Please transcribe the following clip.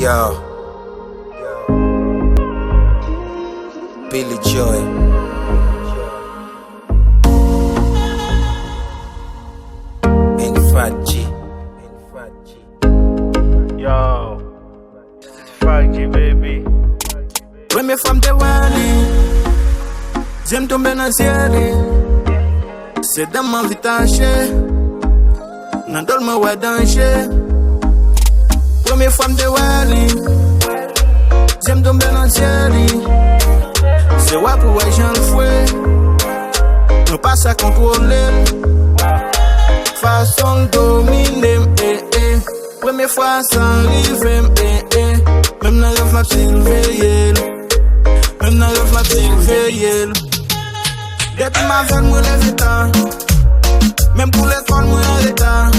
Yo, Billy Joy. And Fat G. Yo, Fat G, baby. Première femme de Wally, j'aime tomber dans le ciel. C'est dans ma vie tâchée, non dans le ouais danger. Première femme de Wally, j'aime tomber dans le ciel. C'est ouais pour ouais j'en fouet, nous pas à contrôler. Façon dominer, première fois sans river, même dans le m'a veillé. Même dans le m'a veillé. Depuis ma veille, moi les états. Même pour l'école, moi en l'état.